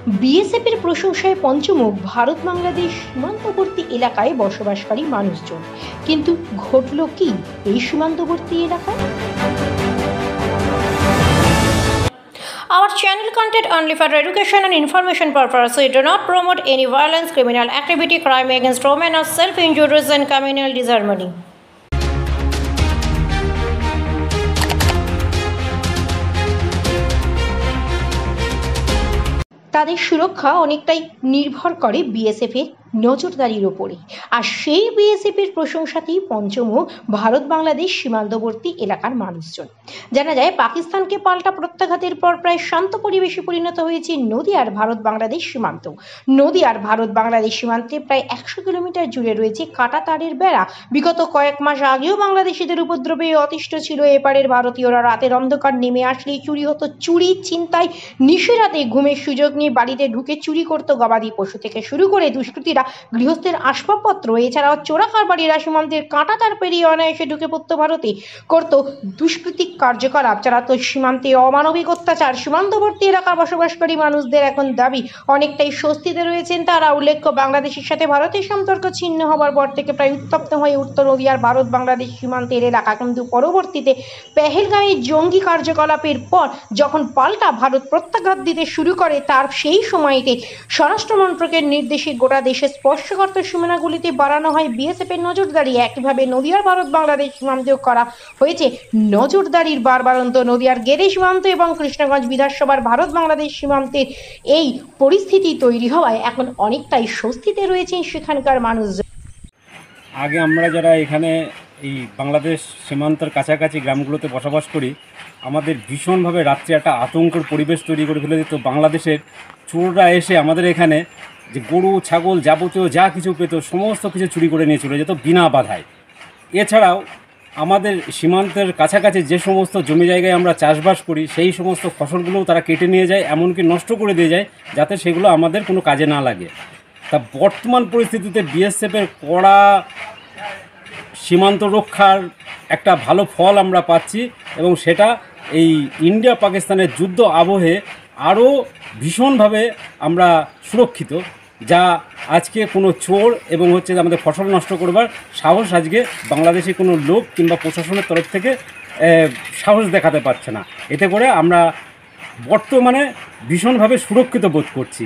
বিএসএফের প্রশংসায় পঞ্চমুখ ভারত বাংলাদেশ সীমান্তবর্তী এলাকায় বসবাসকারী মানুষজন। কিন্তু ঘটল কি এই সীমান্তবর্তী এলাকায়? Our channel content only for education and information purpose. We do not promote any violence, criminal activity, crime against women, or self-injuries and communal disharmony. তাদের সুরক্ষা অনেকটাই নির্ভর করে বিএসএফ এর নজরদারির উপরে। আর সেই বিএসএফ এর প্রশংসাতেই পঞ্চমুখ ভারত বাংলাদেশ সীমান্তবর্তী এলাকার মানুষজন। জানা যায়, পাকিস্তানকে পাল্টা প্রত্যাঘাতের পর প্রায় শান্ত পরিবেশে পরিণত হয়েছে নদিয়ার ভারত বাংলাদেশ সীমান্ত। নদিয়ার ভারত বাংলাদেশ সীমান্তে প্রায় 100 কিলোমিটার জুড়ে রয়েছে কাঁটা তারের বেড়া। বিগত কয়েক মাস আগেও বাংলাদেশিদের উপদ্রবে অতিষ্ঠ ছিল এপারের ভারতীয়রা। রাতের অন্ধকার নেমে আসলেই চুরি হতো, চুরি ছিনতাই। নিশিরাতে ঘুমের সুযোগ নিয়ে বাড়িতে ঢুকে চুরি করত গবাদি পশু থেকে শুরু করে দুষ্কৃতীরা গৃহস্থের আসবাবপত্র, এছাড়াও চোরা কারবারিরা সীমান্তের কাঁটা তার পেরিয়ে অনায়াসে ঢুকে পড়তো ভারতে, করত দুষ্কৃতিক কার্যকলাপ, চালাতো সীমান্তে অমানবিক অত্যাচার। সীমান্তবর্তী এলাকার বসবাসকারী মানুষদের এখন দাবি অনেকটাই স্বস্তিতে রয়েছেন তারা। উল্লেখ্য, বাংলাদেশের সাথে ভারতের সম্পর্ক ছিন্ন হবার পর থেকে প্রায় উত্তপ্ত হয়ে উঠত নদিয়ার ভারত বাংলাদেশ সীমান্তের এলাকা। কিন্তু পরবর্তীতে পেহেলগাঁওয়ে জঙ্গি কার্যকলাপের পর যখন পাল্টা ভারত প্রত্যাঘাত দিতে শুরু করে, তার সেই সময়তে স্বরাষ্ট্র মন্ত্রকের নির্দেশে গোটা দেশে স্পর্শকাতর সীমানাগুলিতে বাড়ানো হয় বিএসএফ এর নজরদারি। একইভাবে নদিয়ার ভারত বাংলাদেশ সীমান্তেও করা হয়েছে নজরদারির বাড়বাড়ন্ত। নদিয়ার গেদে সীমান্ত এবং কৃষ্ণগঞ্জ বিধানসভার ভারত বাংলাদেশ সীমান্তের এই পরিস্থিতি তৈরি হওয়ায় এখন অনেকটাই স্বস্তিতে রয়েছেন সেখানকার মানুষজন। আগে আমরা যারা এখানে এই বাংলাদেশ সীমান্তের কাছাকাছি গ্রামগুলোতে বসবাস করি, আমাদের ভীষণভাবে রাত্রে একটা আতঙ্কের পরিবেশ তৈরি করে ফেলে দিত। বাংলাদেশের চোররা এসে আমাদের এখানে যে গরু ছাগল যাবতীয় যা কিছু পেত সমস্ত কিছু চুরি করে নিয়ে চলে যেত বিনা বাধায়। এছাড়াও আমাদের সীমান্তের কাছাকাছি যে সমস্ত জমি জায়গায় আমরা চাষবাস করি সেই সমস্ত ফসলগুলোও তারা কেটে নিয়ে যায়, এমনকি নষ্ট করে দিয়ে যায়, যাতে সেগুলো আমাদের কোনো কাজে না লাগে। তা বর্তমান পরিস্থিতিতে বিএসএফের কড়া সীমান্ত রক্ষার একটা ভালো ফল আমরা পাচ্ছি, এবং সেটা এই ইন্ডিয়া পাকিস্তানের যুদ্ধ আবহে আরও ভীষণভাবে আমরা সুরক্ষিত। যা আজকে কোনো চোর এবং আমাদের ফসল নষ্ট করবার সাহস আজকে বাংলাদেশে কোনো লোক কিংবা প্রশাসনের তরফ থেকে সাহস দেখাতে পারছে না। এতে করে আমরা বর্তমানে ভীষণভাবে সুরক্ষিত বোধ করছি।